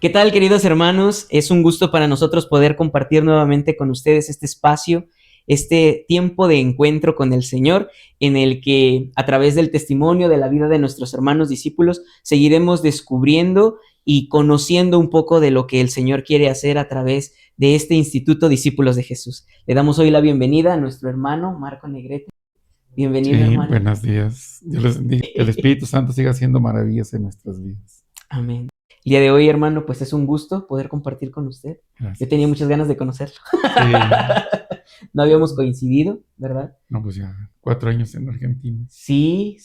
¿Qué tal, queridos hermanos? Es un gusto para nosotros poder compartir nuevamente con ustedes este espacio, este tiempo de encuentro con el Señor, en el que a través del testimonio de la vida de nuestros hermanos discípulos seguiremos descubriendo y conociendo un poco de lo que el Señor quiere hacer a través de este Instituto Discípulos de Jesús. Le damos hoy la bienvenida a nuestro hermano Marco Negrete. Bienvenido, Sí, hermano. buenos días. Dios les bendiga. Que el Espíritu Santo siga haciendo maravillas en nuestras vidas. Amén. El día de hoy, hermano, pues es un gusto poder compartir con usted. Yo tenía Gracias. muchas ganas de conocerlo. Sí, No habíamos coincidido, ¿verdad? no, pues ya 4 años en Argentina. Sí.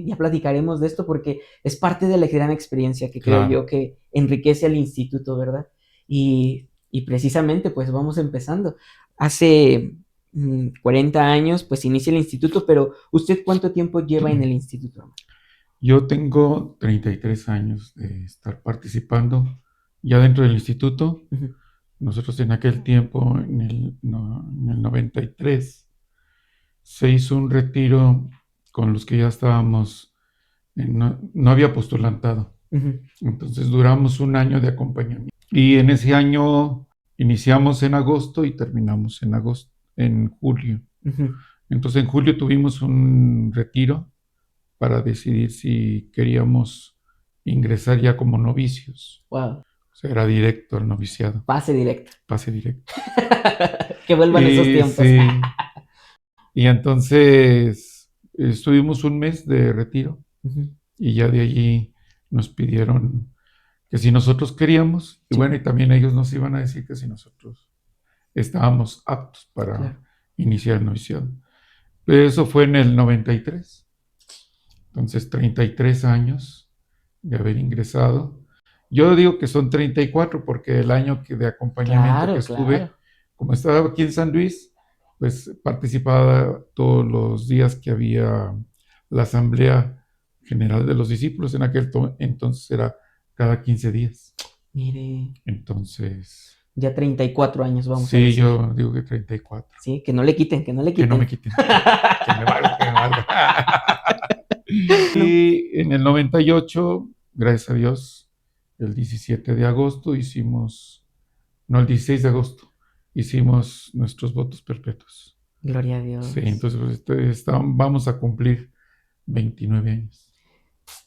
Ya platicaremos de esto porque es parte de la gran experiencia que creo yo Claro. que enriquece al instituto, ¿verdad? Y precisamente, pues vamos empezando. Hace 40 años, pues inicia el instituto, pero ¿usted cuánto tiempo lleva en el instituto, hermano? Yo tengo 33 años de estar participando ya dentro del instituto. Ujú. Nosotros en aquel tiempo, en el 93, se hizo un retiro con los que ya estábamos, no había postulantado. Ujú. Entonces duramos un año de acompañamiento. Y en ese año iniciamos en agosto y terminamos en julio. Ujú. Entonces en julio tuvimos un retiro para decidir si queríamos ingresar ya como novicios. Wow. O sea, era directo al noviciado, Pase directo. pase directo. Que vuelvan esos Y tiempos. sí, y entonces estuvimos un mes de retiro Ujú. y ya de allí nos pidieron que si nosotros queríamos, y Sí, bueno, y también ellos nos iban a decir que si nosotros estábamos aptos para claro. iniciar el noviciado. Eso fue en el 93. Entonces, 33 años de haber ingresado. Yo digo que son 34 porque el año de acompañamiento que Claro, claro. estuve, como estaba aquí en San Luis, pues participaba todos los días que había la Asamblea General de los Discípulos. En aquel entonces era cada 15 días. Mire, Entonces, ya 34 años, vamos a sí, decir. yo digo que 34. Sí, que no le quiten, que no le Que no me quiten. quiten. Que me valga, que me valga. No. Y en el 98, gracias a Dios, el 17 de agosto el 16 de agosto, hicimos nuestros votos perpetuos. Gloria a Sí, Dios. entonces vamos a cumplir 29 años.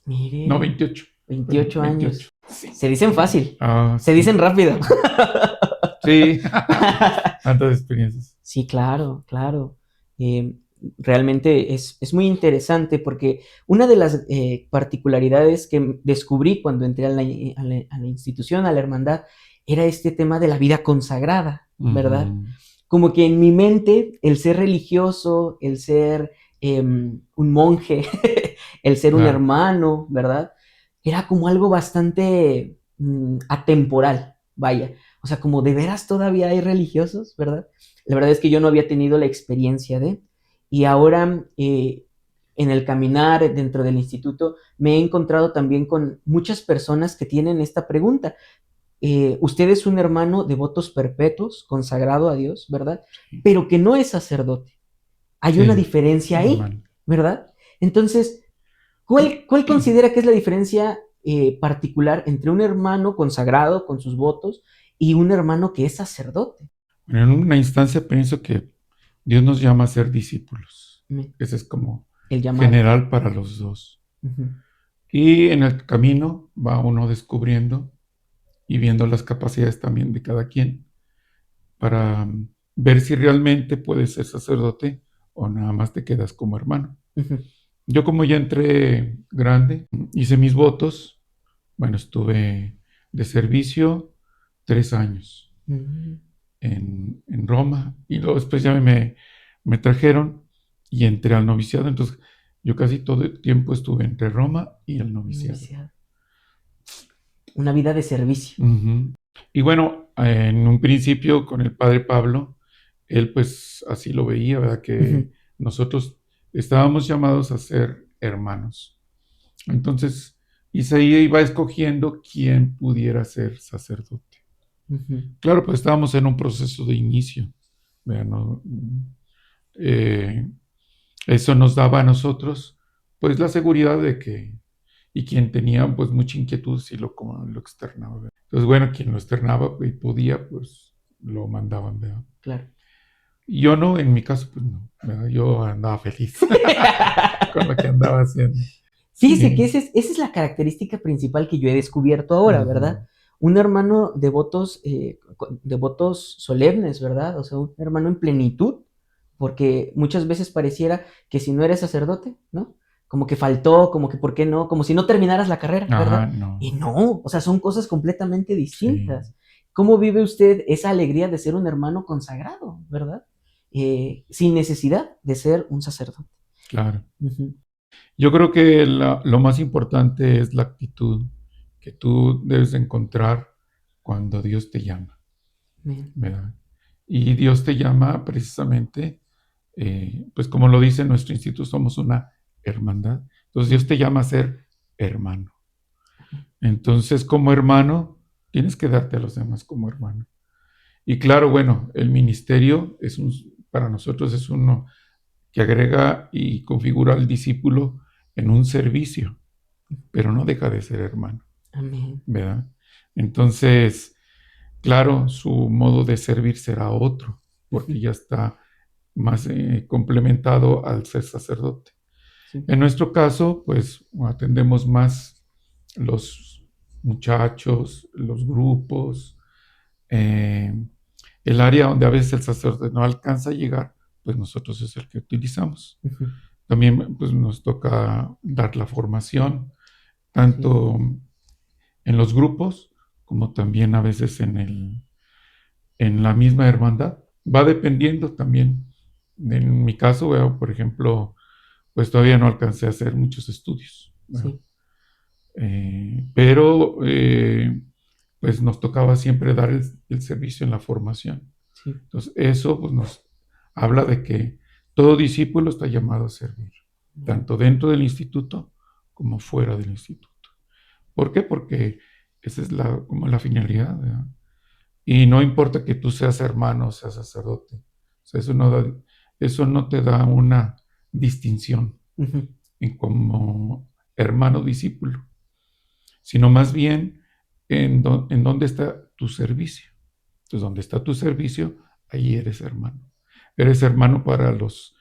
No, Mire, 28. Perdón, 28 28. años. Se dicen fácil, se Sí. dicen rápido. Sí. Tantas experiencias. Sí, claro, claro. Eh, Realmente es muy interesante porque una de las particularidades que descubrí cuando entré a la institución, a la hermandad, era este tema de la vida consagrada, ¿verdad? Ujú. Como que en mi mente el ser religioso, el ser un monje, el ser un Claro. hermano, ¿verdad? Era como algo bastante atemporal, vaya. O sea, como de veras todavía hay religiosos, ¿verdad? La verdad es que yo no había tenido la experiencia y ahora en el caminar dentro del instituto me he encontrado también con muchas personas que tienen esta pregunta. Usted es un hermano de votos perpetuos, consagrado a Dios, ¿verdad? Sí, Pero que no es sacerdote. Hay una sí, diferencia ahí, normal. ¿verdad? Entonces, ¿cuál considera que es la diferencia particular entre un hermano consagrado con sus votos y un hermano que es sacerdote? Bueno, en una instancia pienso que Dios nos llama a ser discípulos. Ese es como El llamado. general para los dos. Ujú. Y en el camino va uno descubriendo y viendo las capacidades también de cada quien para ver si realmente puedes ser sacerdote o nada más te quedas como hermano. Ujú. Yo como ya entré grande, hice mis votos. Bueno, estuve de servicio 3 años Mm. en Roma y luego después ya me trajeron y entré al noviciado. Entonces yo casi todo el tiempo estuve entre Roma y el noviciado. Noviciado. Una vida de servicio. Ujú. Y bueno, en un principio con el padre Pablo, él pues así lo veía, ¿verdad? Que Ujú. nosotros estábamos llamados a ser hermanos. Entonces Isaías iba escogiendo quién pudiera ser sacerdote. Ujú. Claro, pues estábamos en un proceso de inicio, ¿verdad? Eh, Eso nos daba a nosotros pues la seguridad de que, y quien tenía pues mucha inquietud sí lo externaba, ¿verdad? Entonces, bueno, quien lo externaba y podía, pues lo mandaban, ¿verdad? Claro. Y yo no, en mi caso, pues no, ¿verdad? Yo andaba feliz con lo que andaba haciendo. Fíjese que Sí. esa es la característica principal que yo he descubierto ahora, ¿verdad? Ujú. Un hermano de votos solemnes, ¿verdad? O sea, un hermano en plenitud, porque muchas veces pareciera que si no eres sacerdote, ¿no? Como que faltó, como que por qué no, como si no terminaras la carrera, Ajá, ¿verdad? no. Y no, o sea, son cosas completamente Sí, distintas. ¿Cómo vive usted esa alegría de ser un hermano consagrado, ¿verdad? Sin necesidad de ser un sacerdote. claro. Ujú. Yo creo que lo más importante es la actitud que tú debes de encontrar cuando Dios te llama, Bien. ¿verdad? Y Dios te llama precisamente, pues como lo dice nuestro instituto, somos una hermandad. Entonces Dios te llama a ser hermano. Entonces, como hermano, tienes que darte a los demás como hermano. Y claro, bueno, el ministerio para nosotros es uno que agrega y configura al discípulo en un servicio, pero no deja de ser hermano, Amén. ¿verdad? Entonces, claro, su modo de servir será otro, porque ya está más complementado al ser sacerdote. Sí. En nuestro caso, pues atendemos más los muchachos, los grupos, eh, el área donde a veces el sacerdote no alcanza a llegar, pues nosotros es el que utilizamos. Ujú. También pues, nos toca dar la formación, Sí. tanto en los grupos como también a veces en la misma hermandad. Va dependiendo también. En mi caso, por ejemplo, pues todavía no alcancé a hacer muchos estudios, ¿verdad? Sí. Pero pues nos tocaba siempre dar el servicio en la formación. Sí. Entonces, eso pues, nos habla de que todo discípulo está llamado a servir, Bien. tanto dentro del instituto como fuera del instituto. ¿Por qué? Porque esa es como la finalidad, ¿verdad? Y no importa que tú seas hermano o seas sacerdote. O sea, eso no te da una distinción Ujú. en como hermano discípulo, sino más bien en dónde está tu servicio. Entonces, donde está tu servicio, ahí eres hermano. Eres hermano para los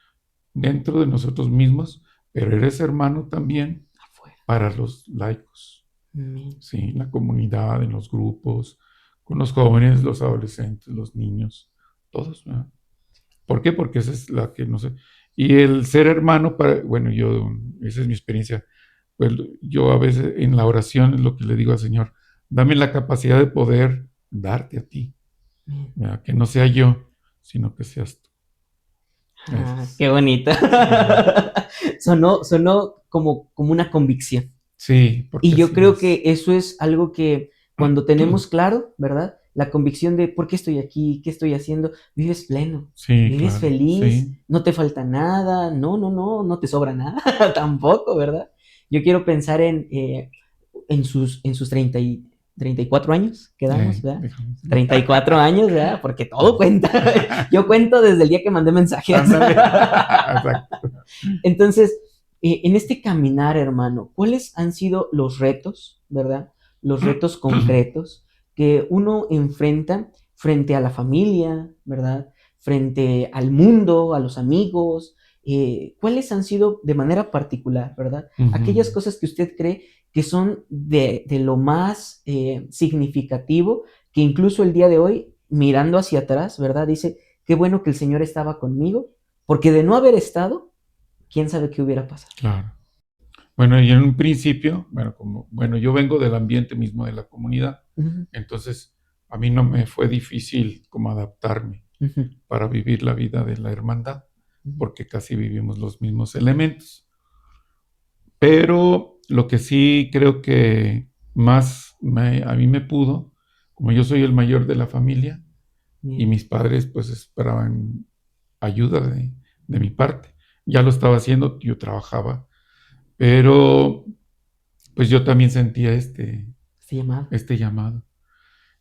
dentro de nosotros mismos, pero eres hermano también Afuera. para los laicos, Amén. ¿sí? En la comunidad, en los grupos, con los jóvenes, los adolescentes, los niños, todos, ¿verdad? ¿Por qué? Porque esa es la que no sé. Y el ser hermano, bueno, esa es mi experiencia. Pues yo a veces en la oración es lo que le digo al Señor, dame la capacidad de poder darte a ti, Bien. ¿verdad? Que no sea yo, sino que seas tú. Eso Ah, es. qué bonito. Sí, Sonó como una convicción. sí, porque Y yo así creo que es. eso es algo que cuando tenemos claro, ¿verdad? La convicción de por qué estoy aquí, qué estoy haciendo, vives pleno, Sí, vives claro, feliz, sí, no te falta nada, no te sobra nada, tampoco, ¿verdad? Yo quiero pensar en sus 34 años, quedamos, ¿verdad? déjame. 34 años, ¿verdad? Porque todo cuenta. Yo cuento desde el día que mandé mensajes. Ándale, exacto. Entonces, en este caminar, hermano, ¿cuáles han sido los retos, verdad? Los retos concretos que uno enfrenta frente a la familia, ¿verdad? Frente al mundo, a los amigos. ¿Cuáles han sido de manera particular, verdad? Aquellas Ujú. cosas que usted cree que son de lo más significativo, que incluso el día de hoy, mirando hacia atrás, ¿verdad? Dice, qué bueno que el Señor estaba conmigo, porque de no haber estado, quién sabe qué hubiera pasado. Claro. Bueno, y en un principio, bueno, yo vengo del ambiente mismo de la comunidad, Ujú, entonces a mí no me fue difícil como adaptarme ujú, para vivir la vida de la hermandad, ujú. porque casi vivimos los mismos elementos. Pero lo que sí creo que más a mí me pudo, como yo soy el mayor de la familia y Bien, mis padres pues esperaban ayuda de mi parte. Ya lo estaba haciendo, yo trabajaba, pero pues yo también sentía este llamado. este llamado.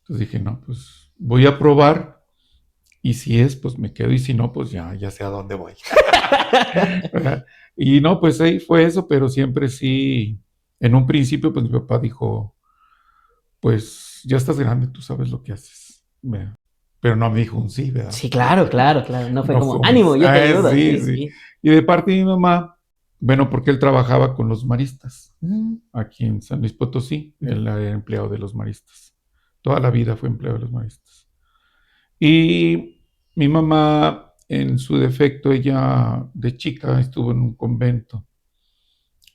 Entonces dije, no, pues voy a probar y si es, pues me quedo y si no, pues ya sé a dónde voy. ¿Verdad? Y no, pues ahí fue eso, pero siempre sí, en un principio, pues mi papá dijo, pues ya estás grande, tú sabes lo que haces, ¿verdad? Pero no me dijo un sí, ¿verdad? Sí, claro, claro, claro. No fue No como, fue un ánimo, yo te ayudo. sí, Sí, sí. sí. Y de parte de mi mamá, bueno, porque él trabajaba con los maristas Mm, aquí en San Luis Potosí, ujú, él era empleado de los maristas. Toda la vida fue empleado de los maristas. Y mi mamá, en su defecto, ella de chica estuvo en un convento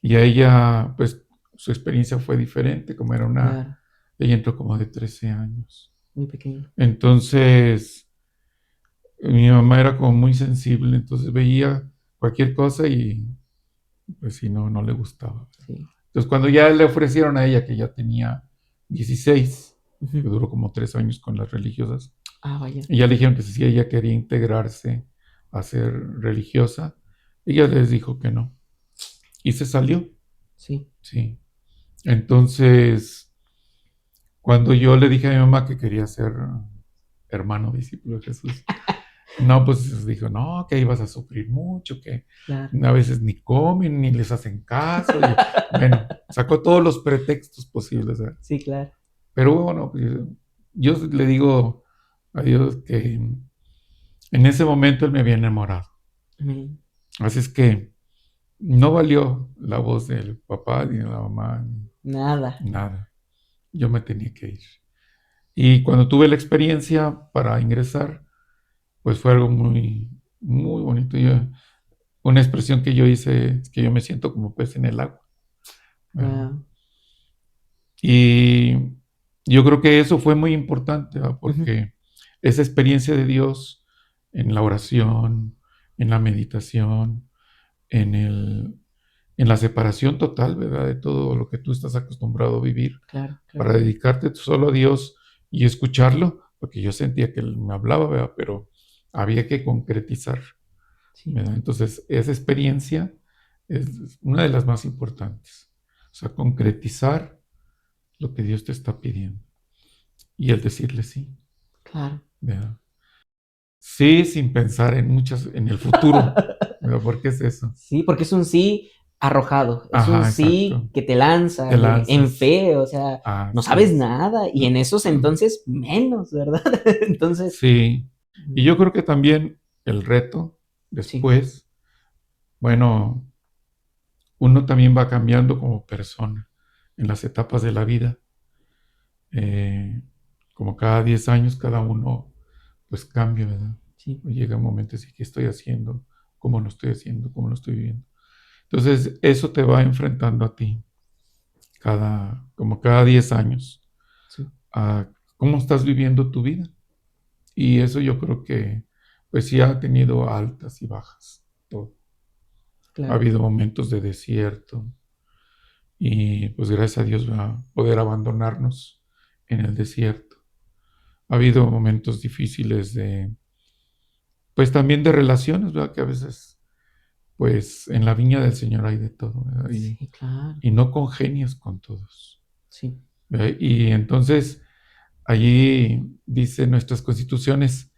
y a ella, pues, su experiencia fue diferente, como era claro, ella entró como de 13 años. muy pequeño. Entonces, mi mamá era como muy sensible, entonces veía cualquier cosa y pues si no, no le gustaba. Sí. Entonces, cuando ya le ofrecieron a ella, que ya tenía 16, que Ujú. duró como 3 años con las religiosas, Ah, vaya. y ya le dijeron que si ella quería integrarse a ser religiosa, ella les dijo que no. Y se salió, Sí. sí. Entonces, cuando yo le dije a mi mamá que quería ser hermano discípulo de Jesús, no, pues dijo, no, que ibas a sufrir mucho, que Claro. a veces ni comen, ni les hacen caso. Y, bueno, sacó todos los pretextos posibles, ¿verdad? Sí, claro. Pero bueno, pues, yo le digo a Dios que en ese momento él me había enamorado. Amén. Así es que no valió la voz del papá, ni de la mamá, Nada. ni nada. Yo me tenía que ir. Y cuando tuve la experiencia para ingresar, pues fue algo muy, muy bonito. Una expresión que yo hice es que yo me siento como pez en el agua, ¿verdad? Wow. Y yo creo que eso fue muy importante, ¿verdad? Ujú. Porque esa experiencia de Dios en la oración, en la meditación, en en la separación total, ¿verdad? De todo lo que tú estás acostumbrado a vivir, Claro, para claro. dedicarte solo a Dios y escucharlo, porque yo sentía que Él me hablaba, ¿verdad? Pero había que concretizar, Sí, ¿verdad? Entonces, esa experiencia es una de las más importantes. O sea, concretizar lo que Dios te está pidiendo y el decirle sí, claro. ¿verdad? Sí, sin pensar en el futuro, ¿verdad? Porque es eso. Sí, porque es un sí arrojado, es un Ajá, sí exacto. que te lanza Te en lanzas. fe, o sea, no Así sabes es. nada y en esos entonces menos, ¿verdad? Entonces, Sí. Y mm, yo creo que también el reto sí, después, bueno, uno también va cambiando como persona en las etapas de la vida. Eh, Como cada 10 años, cada uno pues cambia, ¿verdad? sí, Llega un momento así, ¿qué estoy haciendo? ¿Cómo lo estoy haciendo? ¿Cómo lo estoy viviendo? Entonces, eso te va enfrentando a ti como cada 10 años, sí, a cómo estás viviendo tu vida. Y eso yo creo que, pues sí ha tenido altas y bajas, todo. Ha claro, habido momentos de desierto y pues gracias a Dios va a poder abandonarnos en el desierto. Ha habido momentos difíciles pues también de relaciones, ¿verdad? Que a veces, pues en la viña del Señor hay de todo, ¿verdad? sí, claro, Y no congenias con todos, sí, ¿verdad? Y entonces allí dice nuestras constituciones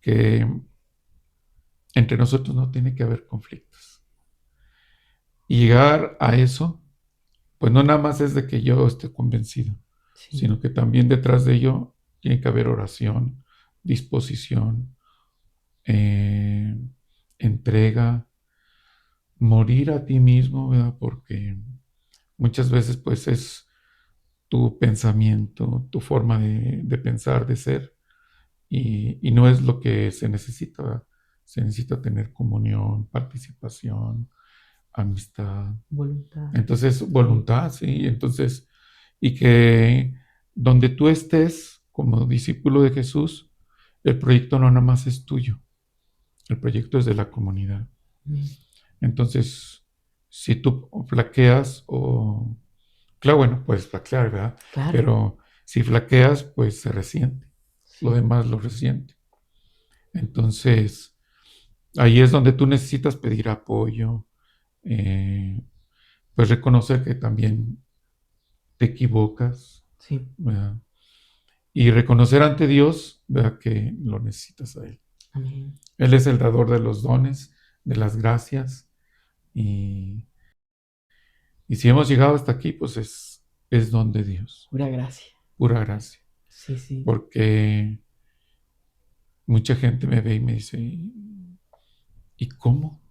que entre nosotros no tiene que haber conflictos. Y llegar a eso, pues no nada más es de que yo esté convencido, sí, sino que también detrás de ello tiene que haber oración, disposición, eh, entrega, morir a ti mismo, ¿verdad? Porque muchas veces pues es tu pensamiento, tu forma de pensar, de ser, y no es lo que se necesita, ¿verdad? Se necesita tener comunión, participación, amistad. voluntad, Entonces, sí, voluntad, sí. Entonces, y que donde tú estés como discípulo de Jesús, el proyecto no nada más es tuyo, el proyecto es de la comunidad. amén, Entonces, si tú flaqueas o, claro, bueno, puedes flaquear, ¿verdad? claro, Pero si flaqueas, pues se resiente, lo sí, demás lo resiente. Entonces, ahí es donde tú necesitas pedir apoyo, eh, pues reconocer que también te equivocas, sí, ¿verdad? Y reconocer ante Dios, ¿verdad? Que lo necesitas a Él. amén, Él es el dador de los dones, de las gracias. Y, y si hemos llegado hasta aquí, pues es don de Dios. pura gracia, pura gracia. Sí, sí. Porque mucha gente me ve y me dice, ¿y cómo?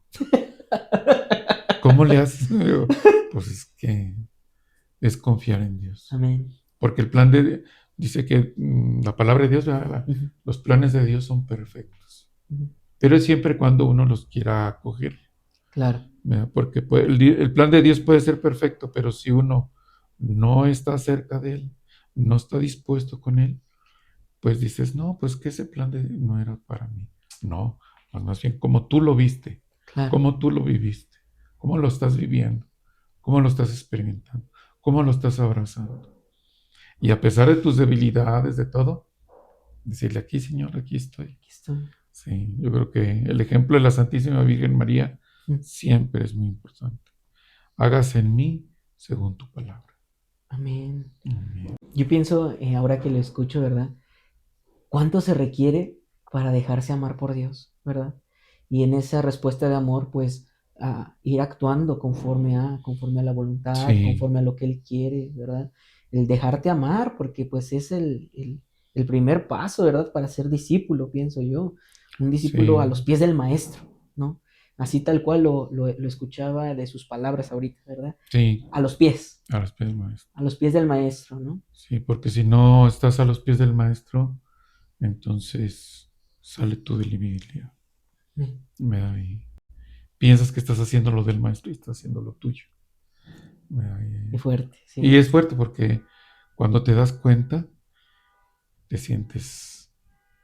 ¿Cómo le haces? Digo, pues es que es confiar en Dios. Amén. Porque dice que la palabra de Dios, ¿verdad? Ujú, Los planes de Dios son perfectos. ujú. Pero es siempre cuando uno los quiera acoger. Claro, ¿Verdad? Porque el plan de Dios puede ser perfecto, pero si uno no está cerca de Él, no está dispuesto con Él, pues dices, no, pues que ese no era para mí. No, pues más bien como tú lo viste, claro. como tú lo viviste, cómo lo estás viviendo, cómo lo estás experimentando, cómo lo estás abrazando. Y a pesar de tus debilidades, de todo, decirle, aquí Señor, aquí estoy. Aquí estoy. Sí, yo creo que el ejemplo de la Santísima Virgen María Mm, siempre es muy importante. Hágase en mí según tu palabra. amén. Amén. Yo pienso, ahora que lo escucho, ¿verdad? ¿Cuánto se requiere para dejarse amar por Dios, verdad? Y en esa respuesta de amor, pues, ir actuando conforme a la voluntad, Sí, conforme a lo que Él quiere, ¿verdad? El dejarte amar, porque pues es el primer paso, ¿verdad? Para ser discípulo, pienso yo. Un discípulo a sí, los pies del maestro, ¿no? Así tal cual lo escuchaba de sus palabras ahorita, ¿verdad? sí, A los pies, a los pies del maestro. a los pies del maestro, ¿no? Sí, porque si no estás a los pies del maestro, entonces sale tu debilidad. Mm, Y piensas que estás haciendo lo del maestro y estás haciendo lo tuyo. qué fuerte, Y sí. es fuerte porque cuando te das cuenta, te sientes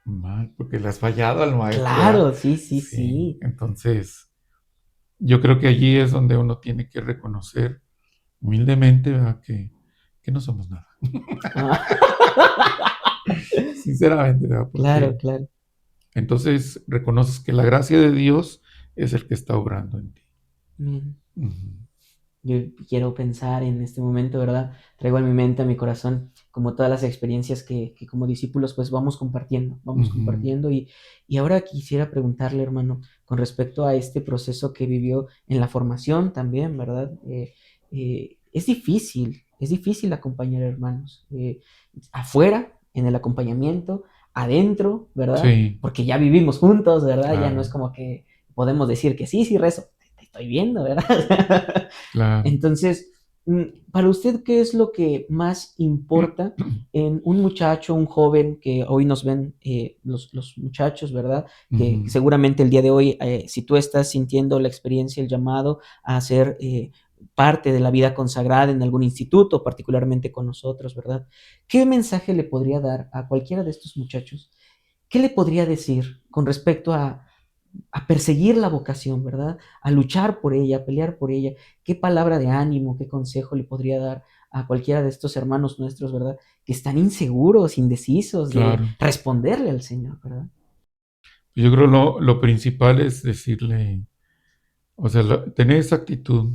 mal porque le has fallado al maestro, ¿verdad? Claro, sí, sí, Sí, sí. entonces yo creo que allí es donde uno tiene que reconocer humildemente, ¿verdad? Que no somos nada. Ah, Sinceramente, ¿verdad? claro, Porque claro. entonces reconoces que la gracia de Dios es el que está obrando en ti. Mm. Ujú. Yo quiero pensar en este momento, ¿verdad? Traigo en mi mente, a mi corazón, como todas las experiencias que como discípulos pues vamos Ujú. compartiendo y ahora quisiera preguntarle, hermano, con respecto a este proceso que vivió en la formación también, ¿verdad? Es difícil acompañar hermanos, afuera, en el acompañamiento, adentro, ¿verdad? Sí, Porque ya vivimos juntos, ¿verdad? Ya no es claro, como que podemos decir que sí, sí rezo, te estoy viendo, ¿verdad? claro. Entonces, para usted, ¿qué es lo que más importa en un muchacho, un joven que hoy nos ven los muchachos, ¿verdad? Que Ujú. seguramente el día de hoy, si tú estás sintiendo la experiencia, el llamado a ser parte de la vida consagrada en algún instituto, particularmente con nosotros, ¿verdad? ¿Qué mensaje le podría dar a cualquiera de estos muchachos? ¿Qué le podría decir con respecto a perseguir la vocación, ¿verdad? A luchar por ella, a pelear por ella. ¿Qué palabra de ánimo, qué consejo le podría dar a cualquiera de estos hermanos nuestros, ¿verdad? Que están inseguros, indecisos de Claro. responderle al Señor, ¿verdad? Yo creo lo principal es decirle, o sea, tener esa actitud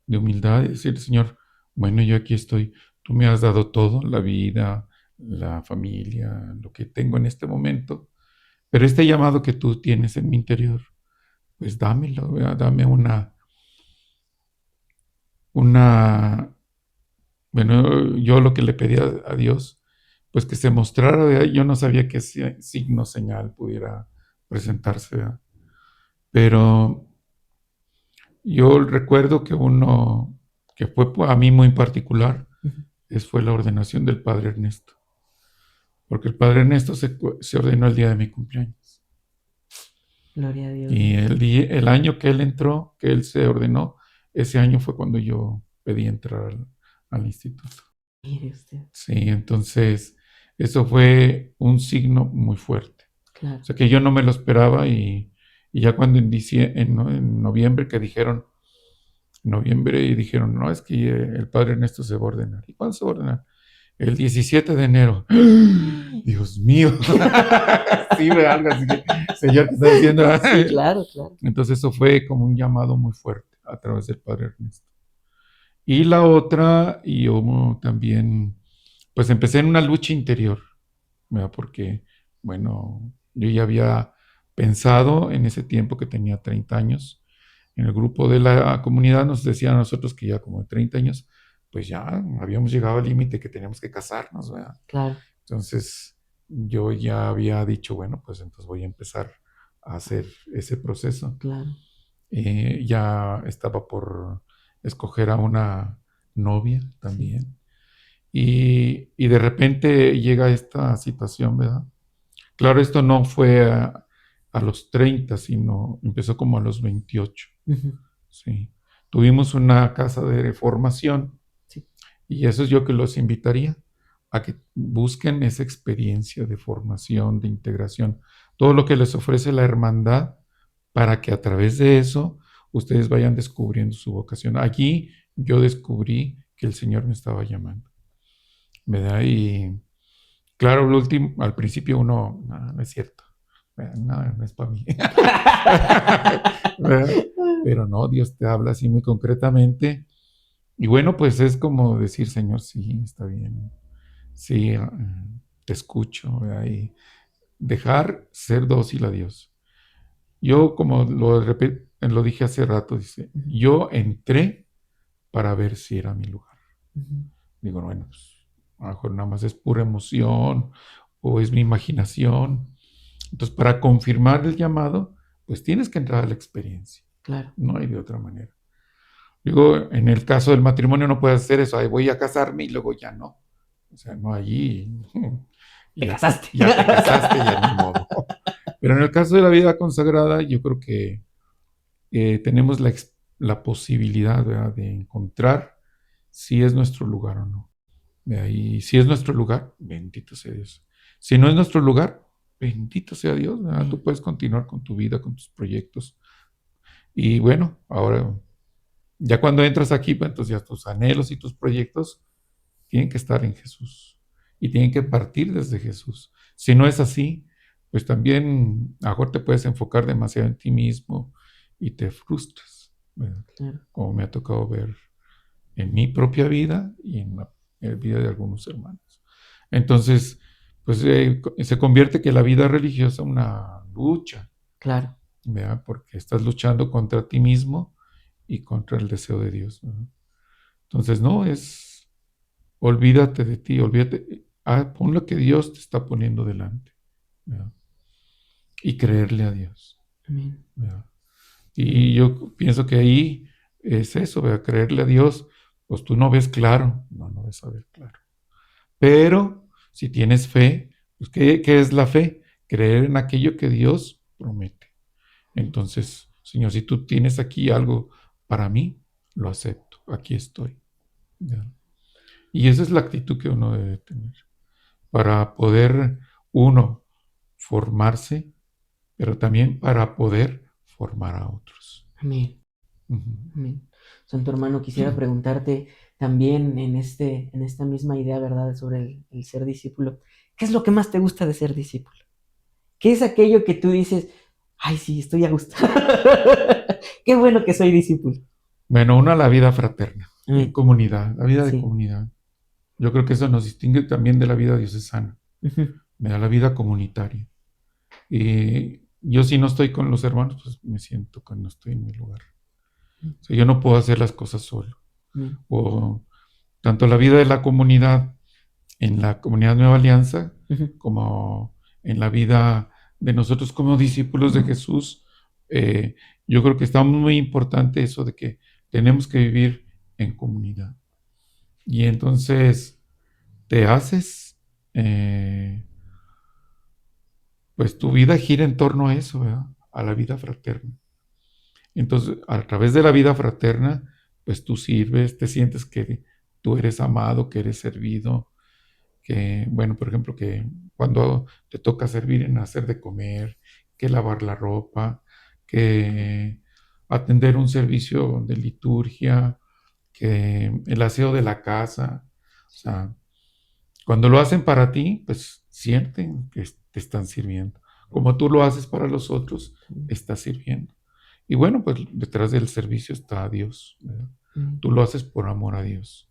de humildad y decir, Señor, bueno, yo aquí estoy, tú me has dado todo, la vida, la familia, lo que tengo en este momento, pero este llamado que tú tienes en mi interior, pues dámelo, ¿verdad? Dame una, bueno, yo lo que le pedí a Dios, pues que se mostrara, ¿verdad? Yo no sabía qué signo, señal pudiera presentarse, ¿verdad? Pero yo recuerdo que uno que fue a mí muy particular Ujú. fue la ordenación del padre Ernesto, porque el padre Ernesto se ordenó el día de mi cumpleaños. Gloria a Dios. Y el año que él entró, que él se ordenó, ese año fue cuando yo pedí entrar al instituto. Mire usted, Sí, entonces eso fue un signo muy fuerte. O claro. sea que yo no me lo esperaba y ya cuando en noviembre que dijeron, noviembre y dijeron, no, es que el padre Ernesto se va a ordenar. ¿Y cuándo se va a ordenar? El 17 de enero. Dios mío. Sí, algo así que, Señor, ¿qué está diciendo? Sí, claro, claro. Entonces eso fue como un llamado muy fuerte a través del padre Ernesto. Y la otra, y yo también, pues empecé en una lucha interior, ¿verdad? Porque, bueno, yo ya había pensado en ese tiempo que tenía 30 años. En el grupo de la comunidad nos decían a nosotros que ya como de 30 años pues ya habíamos llegado al límite que teníamos que casarnos, ¿verdad? Claro, Entonces yo ya había dicho, bueno, pues entonces voy a empezar a hacer ese proceso. claro. Ya estaba por escoger a una novia Sí. también. Y de repente llega esta situación, ¿verdad? Claro, esto no fue a los 30, sino empezó como a los 28. Ujú. Sí. Tuvimos una casa de formación Sí. y eso es yo que los invitaría a que busquen esa experiencia de formación, de integración, todo lo que les ofrece la hermandad para que a través de eso ustedes vayan descubriendo su vocación. Allí yo descubrí que el Señor me estaba llamando, ¿verdad? Y claro, al principio uno, no, no es cierto, no, no es para mí. Pero no, Dios te habla así muy concretamente. Y bueno, pues es como decir, Señor, sí, está bien, sí, te escucho, ¿verdad? Y dejar ser dócil a Dios. Yo, como lo dije hace rato, dice, Ujú, yo entré para ver si era mi lugar. ujú. Digo, bueno, pues a lo mejor nada más es pura emoción o es mi imaginación. Entonces, para confirmar el llamado, pues tienes que entrar a la experiencia. Claro. No hay de otra manera. Digo, en el caso del matrimonio no puedes hacer eso. Ahí voy a casarme y luego ya no. O sea, no allí. Te Ya te, casaste. ya te casaste, ya ni modo. Pero en el caso de la vida consagrada, yo creo que tenemos la posibilidad, ¿verdad?, de encontrar si es nuestro lugar o no. Y si es nuestro lugar, bendito sea Dios. Si no es nuestro lugar, bendito sea Dios, ¿verdad? Tú Amén. puedes continuar con tu vida, con tus proyectos. Y bueno, ahora, ya cuando entras aquí, pues entonces ya tus anhelos y tus proyectos tienen que estar en Jesús y tienen que partir desde Jesús. Si no es así, pues también a lo mejor te puedes enfocar demasiado en ti mismo y te frustras, ¿verdad? Claro. Como me ha tocado ver en mi propia vida y en la vida de algunos hermanos. Entonces, pues se convierte que la vida religiosa es una lucha, Claro. ¿verdad? Porque estás luchando contra ti mismo y contra el deseo de Dios, ¿verdad? Entonces, no, olvídate de ti, olvídate, pon lo que Dios te está poniendo delante, ¿verdad? Y creerle a Dios, Amén. ¿verdad? Y yo pienso que ahí es eso, ¿verdad? Creerle a Dios, pues tú no ves claro, no ves a ver claro. Pero si tienes fe, pues ¿qué es la fe? Creer en aquello que Dios promete. Entonces, Señor, si tú tienes aquí algo para mí, lo acepto, aquí estoy, ¿verdad? Y esa es la actitud que uno debe tener para poder, uno, formarse, pero también para poder formar a otros. Amén. Ujú. Amén. Santo hermano, quisiera preguntarte también en esta misma idea, ¿verdad?, sobre el ser discípulo. ¿Qué es lo que más te gusta de ser discípulo? ¿Qué es aquello que tú dices, ay, sí, estoy a gusto? Qué bueno que soy discípulo. Bueno, una, la vida fraterna, en Amén. comunidad, la vida de Sí. comunidad. Yo creo que eso nos distingue también de la vida diocesana, Ujú. de la vida comunitaria. Y yo si no estoy con los hermanos, pues me siento que no estoy en mi lugar. O sea, yo no puedo hacer las cosas solo. Amén. O tanto la vida de la comunidad en la comunidad Nueva Alianza, Ujú. como en la vida de nosotros como discípulos de Jesús, eh, yo creo que está muy importante eso de que tenemos que vivir en comunidad. Y entonces te haces, pues tu vida gira en torno a eso, ¿verdad? A la vida fraterna. Entonces, a través de la vida fraterna, pues tú sirves, te sientes que tú eres amado, que eres servido, que, bueno, por ejemplo, que cuando te toca servir en hacer de comer, que lavar la ropa, que atender un servicio de liturgia, que el aseo de la casa, o sea, cuando lo hacen para ti, pues sienten que te están sirviendo. Como tú lo haces para los otros, estás sirviendo. Y bueno, pues detrás del servicio está Dios, ¿verdad? Amén. Tú lo haces por amor a Dios.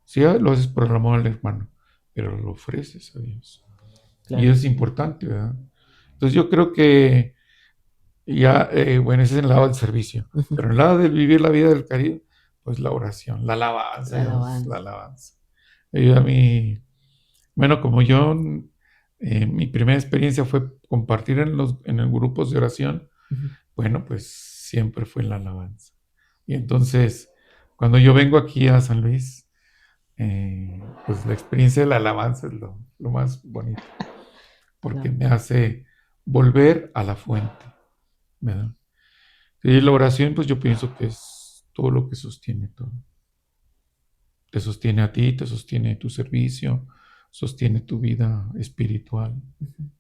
Sí, lo haces por el amor al hermano, pero lo ofreces a Dios. Y Claro. eso es importante, ¿verdad? Entonces yo creo que ya, bueno, ese es el lado del servicio, Ujú. pero el lado de vivir la vida del cariño, Pues la oración, la alabanza, La Dios, la alabanza. alabanza. Y a mí, bueno, como yo, mi primera experiencia fue compartir en los grupos de oración, Ujú. bueno, pues siempre fue la alabanza. Y entonces, cuando yo vengo aquí a San Luis, pues la experiencia de la alabanza es lo más bonito, porque Claro. me hace volver a la fuente, ¿verdad? Y la oración, pues yo pienso que es todo lo que sostiene todo. Te sostiene a ti, te sostiene tu servicio, sostiene tu vida espiritual. Ujú.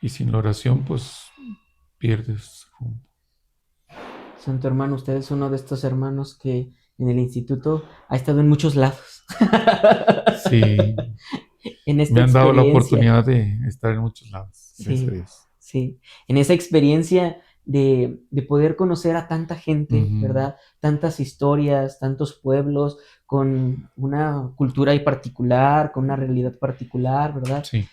Y sin la oración, pues pierdes rumbo. Santo hermano, usted es uno de estos hermanos que en el instituto ha estado en muchos lados. Sí, En esta me han dado la experiencia. oportunidad de estar en muchos lados, gracias a Sí, Dios. sí. En esa experiencia de poder conocer a tanta gente, Ujú. ¿verdad? Tantas historias, tantos pueblos, con una cultura ahí particular, con una realidad particular, ¿verdad? Sí.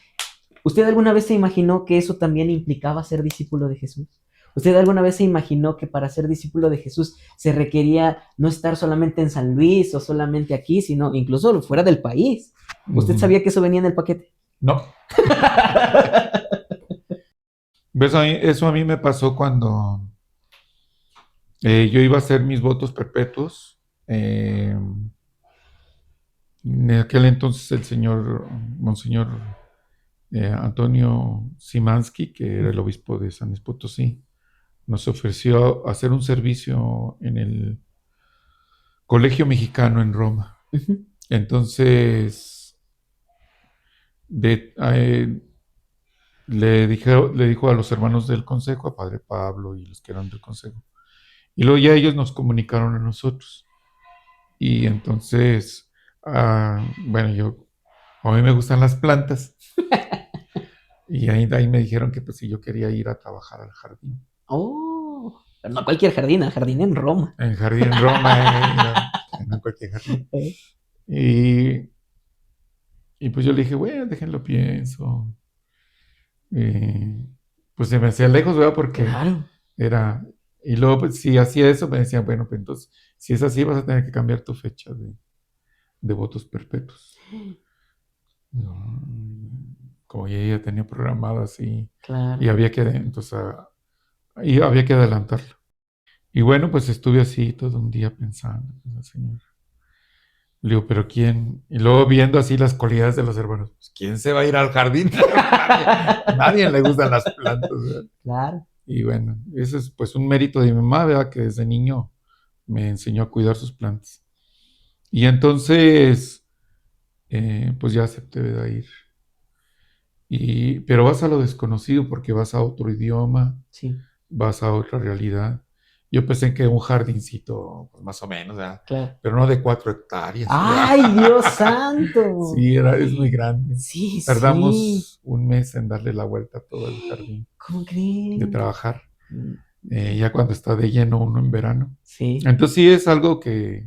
¿Usted alguna vez se imaginó que eso también implicaba ser discípulo de Jesús? ¿Usted alguna vez se imaginó que para ser discípulo de Jesús se requería no estar solamente en San Luis o solamente aquí, sino incluso fuera del país? ¿Usted Ujú. sabía que eso venía en el paquete? No. ¿Ves? Eso a mí me pasó cuando yo iba a hacer mis votos perpetuos. En aquel entonces el señor, Monseñor Antonio Simansky, que era el obispo de San Luis Potosí, nos ofreció hacer un servicio en el Colegio Mexicano en Roma. Entonces, de, le dijo a los hermanos del consejo, a Padre Pablo y los que eran del consejo, y luego ya ellos nos comunicaron a nosotros. Y entonces, bueno, a mí me gustan las plantas, y ahí me dijeron que pues si yo quería ir a trabajar al jardín. Oh, pero no cualquier jardín, el jardín en Roma. En Jardín Roma, no en cualquier jardín. Y, y pues yo le dije, bueno, déjenlo pienso. Eh, pues se me hacía lejos, ¿verdad? Porque Claro. era... Y luego, pues, si hacía eso, me decían, bueno, pues entonces, si es así, vas a tener que cambiar tu fecha de votos perpetuos. No, como ya ella tenía programado así, y Claro. había que, entonces, y había que adelantarlo. Y bueno, pues estuve así todo un día pensando, pues, Señor. Le digo, pero ¿quién? Y luego viendo así las cualidades de los hermanos, pues, ¿quién se va a ir al jardín? Nadie le gustan las plantas, ¿verdad? Claro. Y bueno, ese es pues un mérito de mi mamá, ¿verdad? Que desde niño me enseñó a cuidar sus plantas. Y entonces, pues ya acepté de ir. Pero vas a lo desconocido porque vas a otro idioma, Sí, vas a otra realidad. Yo pensé que un jardincito, pues más o menos, ¿verdad? claro. Pero no de 4 hectáreas. ¡Ay, Dios santo! Sí, es muy grande. Sí, sí. Tardamos un mes en darle la vuelta a todo el jardín, ¿Cómo de creen? trabajar, ya cuando está de lleno uno en verano. Sí. Entonces sí es algo que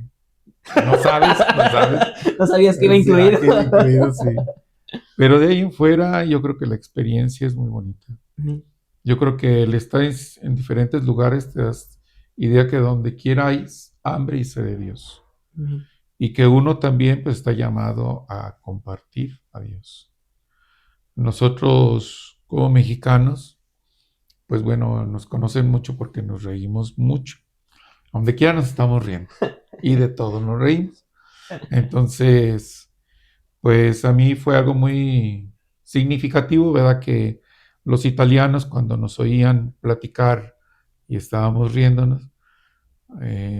no sabes, no sabes. No sabías que iba Sí, incluido. que iba incluido, sí. Pero de ahí en fuera, yo creo que la experiencia es muy bonita. Yo creo que el estar en diferentes lugares te das idea que donde quiera hay hambre y sed de Dios. Y que uno también pues está llamado a compartir a Dios. Nosotros como mexicanos, pues bueno, nos conocen mucho porque nos reímos mucho. Donde quiera nos estamos riendo. Y de todo nos reímos. Entonces, pues a mí fue algo muy significativo, ¿verdad? Que los italianos cuando nos oían platicar y estábamos riéndonos,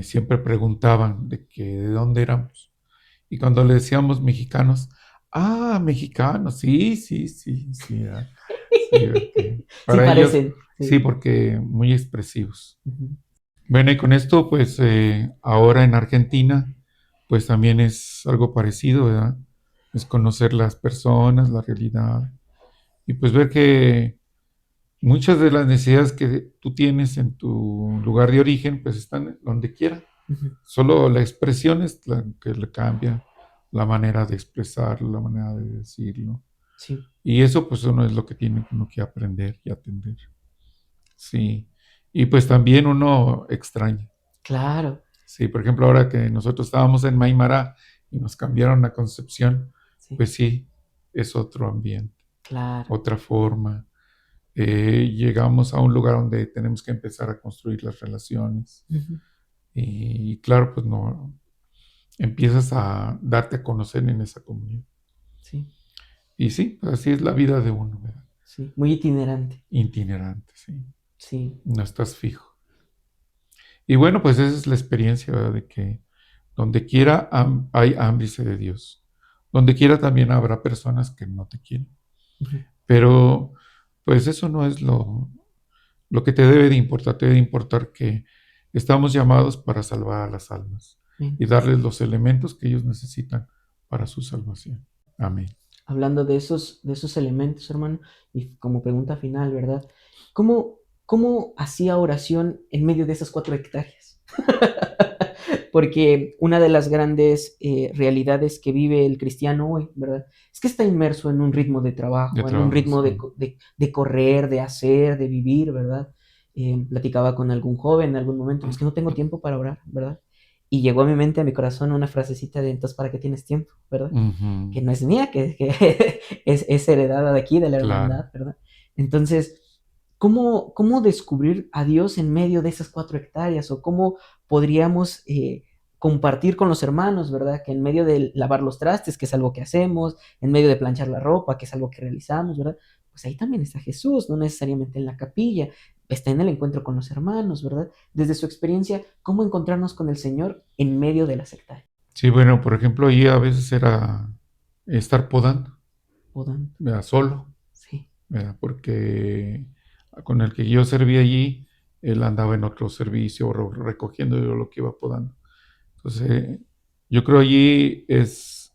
siempre preguntaban de dónde éramos. Y cuando le decíamos mexicanos, mexicanos, sí, sí, sí, sí, sí, Sí para ellos, parecen. sí, Sí. porque muy expresivos. Bueno, y con esto, pues ahora en Argentina, pues también es algo parecido, ¿verdad? Es conocer las personas, la realidad, y pues ver que muchas de las necesidades que tú tienes en tu lugar de origen, pues están donde quiera. Solo la expresión es la que le cambia la manera de expresarlo, la manera de decirlo. Sí. Y eso pues uno es lo que tiene uno que aprender y atender. Sí. Y pues también uno extraña. Claro. Sí, por ejemplo, ahora que nosotros estábamos en Maimará y nos cambiaron a Concepción, Sí, pues sí, es otro ambiente, claro. otra forma. Llegamos a un lugar donde tenemos que empezar a construir las relaciones. Ujú, Y claro, pues no, empiezas a darte a conocer en esa comunidad. sí, Y sí, pues así es la vida de uno, ¿verdad? sí. Muy itinerante. Itinerante, sí. Sí. No estás fijo. Y bueno, pues esa es la experiencia, ¿verdad? De que donde quiera hay ámbice de Dios. Donde quiera también habrá personas que no te quieren. Ujú, Pero pues eso no es lo que te debe de importar. Te debe de importar que estamos llamados para salvar a las almas bien. y darles los elementos que ellos necesitan para su salvación. Amén. Hablando de esos elementos, hermano, y como pregunta final, ¿verdad? ¿Cómo, cómo hacía oración en medio de esas 4 hectáreas? Porque una de las grandes realidades que vive el cristiano hoy, ¿verdad? Es que está inmerso en un ritmo de De trabajo, en un trabajo, ritmo sí. de correr, de hacer, de vivir, ¿verdad? Platicaba con algún joven en algún momento, es que no tengo tiempo para orar, ¿verdad? Y llegó a mi mente, a mi corazón, una frasecita de entonces, ¿para qué tienes tiempo, verdad? Ujú, Que no es mía, que es heredada de aquí, de la claro. hermandad, ¿verdad? Entonces, ¿cómo descubrir a Dios en medio de esas 4 hectáreas? ¿O cómo podríamos compartir con los hermanos, ¿verdad? Que en medio de lavar los trastes, que es algo que hacemos, en medio de planchar la ropa, que es algo que realizamos, ¿verdad? Pues ahí también está Jesús, no necesariamente en la capilla, está en el encuentro con los hermanos, ¿verdad? Desde su experiencia, ¿cómo encontrarnos con el Señor en medio de las hectáreas? Sí, bueno, por ejemplo, ahí a veces era estar podando, Podando, ¿verdad? Solo, sí. ¿verdad? Porque con el que yo servía allí, él andaba en otro servicio recogiendo yo lo que iba podando. Entonces, yo creo allí es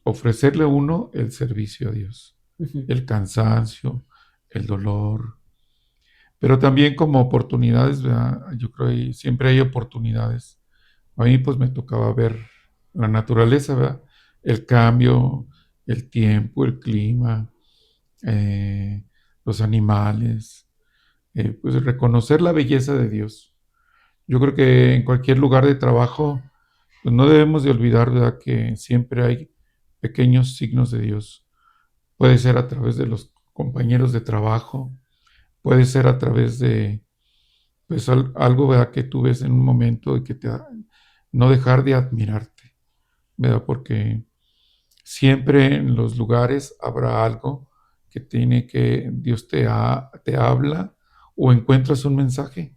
ofrecerle a uno el servicio a Dios, Ujú, el cansancio, el dolor, pero también como oportunidades, ¿verdad? Yo creo que siempre hay oportunidades. A mí pues me tocaba ver la naturaleza, ¿verdad? El cambio, el tiempo, el clima, eh, los animales, pues reconocer la belleza de Dios. Yo creo que en cualquier lugar de trabajo, pues no debemos de olvidar, ¿verdad? Que siempre hay pequeños signos de Dios. Puede ser a través de los compañeros de trabajo, puede ser a través de pues algo, ¿verdad? Que tú ves en un momento y que no dejar de admirarte, ¿verdad? Porque siempre en los lugares habrá algo que tiene que Dios te habla o encuentras un mensaje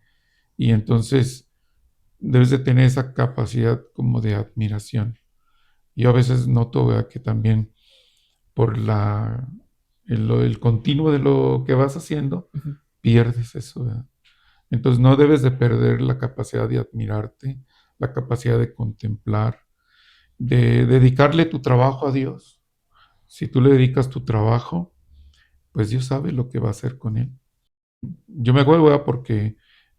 y entonces debes de tener esa capacidad como de admiración. Yo a veces noto, ¿verdad? Que también por el continuo de lo que vas haciendo, ujú. pierdes eso, ¿verdad? Entonces no debes de perder la capacidad de admirarte, la capacidad de contemplar, de dedicarle tu trabajo a Dios. Si tú le dedicas tu trabajo, pues Dios sabe lo que va a hacer con él. Yo me acuerdo, ¿verdad? Porque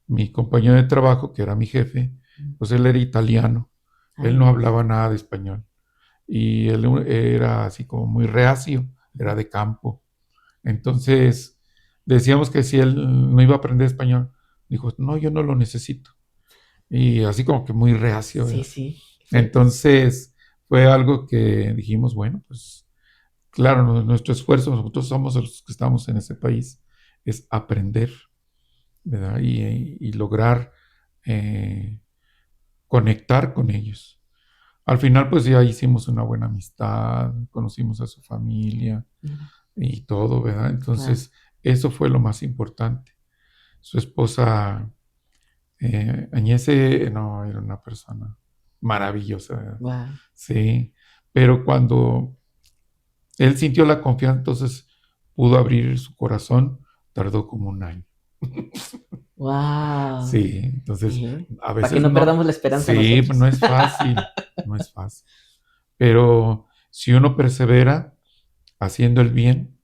mi compañero de trabajo, que era mi jefe, pues él era italiano, Ah, él no mira. hablaba nada de español y él era así como muy reacio, Ujú. era de campo. Entonces decíamos que si él no iba a aprender español, dijo, no, yo no lo necesito. Y así como que muy reacio, Sí, ¿verdad? sí, qué fuerte. Entonces fue algo que dijimos, bueno, pues claro, nuestro esfuerzo, nosotros somos los que estamos en ese país, es aprender, ¿verdad? Y lograr eh, conectar con ellos. Al final, pues ya hicimos una buena amistad, conocimos a su familia Mira, y todo, ¿verdad? claro. Entonces, eso fue lo más importante. Su esposa, Añese, no, era una persona maravillosa, ¿verdad? Wow. Sí, pero cuando él sintió la confianza, entonces pudo abrir su corazón, tardó como un año. Wow. Sí, entonces Sí. a Para que veces no no, perdamos la esperanza sí, no nosotros. es fácil, no es fácil. Pero si uno persevera haciendo el bien,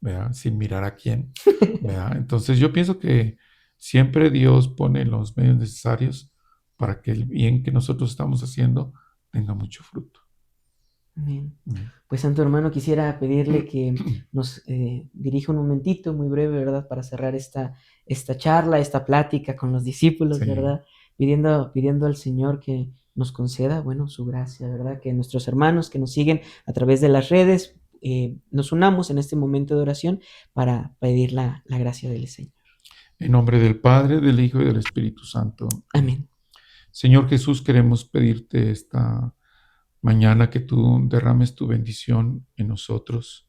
¿verdad? Sin mirar a quién, ¿verdad? Entonces yo pienso que siempre Dios pone los medios necesarios para que el bien que nosotros estamos haciendo tenga mucho fruto. Bien. ¿Mm? Pues, santo hermano, quisiera pedirle que nos dirija un momentito muy breve, ¿verdad? Para cerrar esta charla, esta plática con los discípulos, Sí, ¿verdad? pidiendo al Señor que nos conceda, bueno, su gracia, ¿verdad? Que nuestros hermanos que nos siguen a través de las redes, nos unamos en este momento de oración para pedir la gracia del Señor. En nombre del Padre, del Hijo y del Espíritu Santo. Amén. Señor Jesús, queremos pedirte esta mañana que tú derrames tu bendición en nosotros.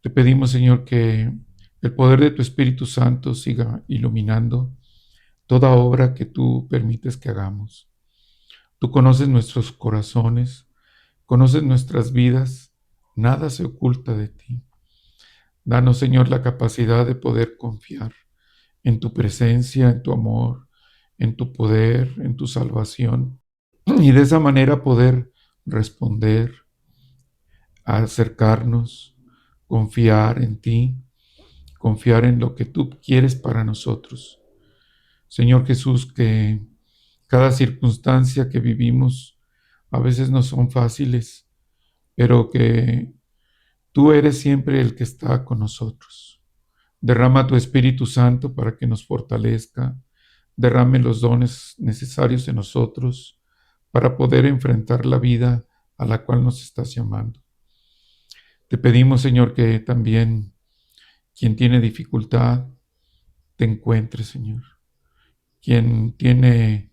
Te pedimos, Señor, que el poder de tu Espíritu Santo siga iluminando toda obra que tú permites que hagamos. Tú conoces nuestros corazones, conoces nuestras vidas, nada se oculta de ti. Danos, Señor, la capacidad de poder confiar en tu presencia, en tu amor, en tu poder, en tu salvación, y de esa manera poder responder, acercarnos, confiar en ti, confiar en lo que tú quieres para nosotros. Señor Jesús, que cada circunstancia que vivimos a veces no son fáciles, pero que tú eres siempre el que está con nosotros. Derrama tu Espíritu Santo para que nos fortalezca, derrame los dones necesarios en nosotros para poder enfrentar la vida a la cual nos estás llamando. Te pedimos, Señor, que también quien tiene dificultad te encuentre, Señor. Quien tiene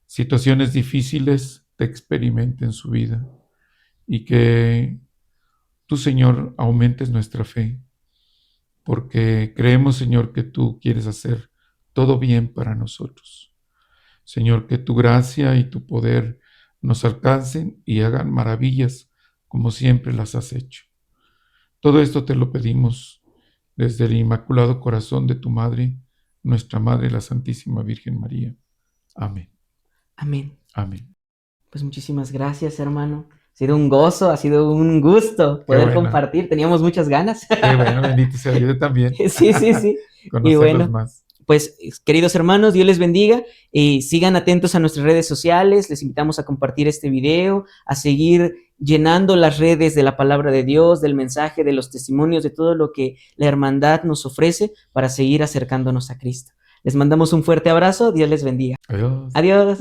situaciones difíciles te experimente en su vida y que tú, Señor, aumentes nuestra fe, porque creemos, Señor, que tú quieres hacer todo bien para nosotros. Señor, que tu gracia y tu poder nos alcancen y hagan maravillas como siempre las has hecho. Todo esto te lo pedimos desde el Inmaculado Corazón de tu Madre, nuestra Madre, la Santísima Virgen María. Amén. Amén. Amén. Pues muchísimas gracias, hermano. Ha sido un gozo, ha sido un gusto poder compartir. Teníamos muchas ganas. Qué bueno, bendito sea Dios, yo también. Sí. Conocerlos Y bueno, más. Pues, queridos hermanos, Dios les bendiga y sigan atentos a nuestras redes sociales. Les invitamos a compartir este video, a seguir llenando las redes de la palabra de Dios, del mensaje, de los testimonios, de todo lo que la hermandad nos ofrece para seguir acercándonos a Cristo. Les mandamos un fuerte abrazo. Dios les bendiga. Adiós. Adiós.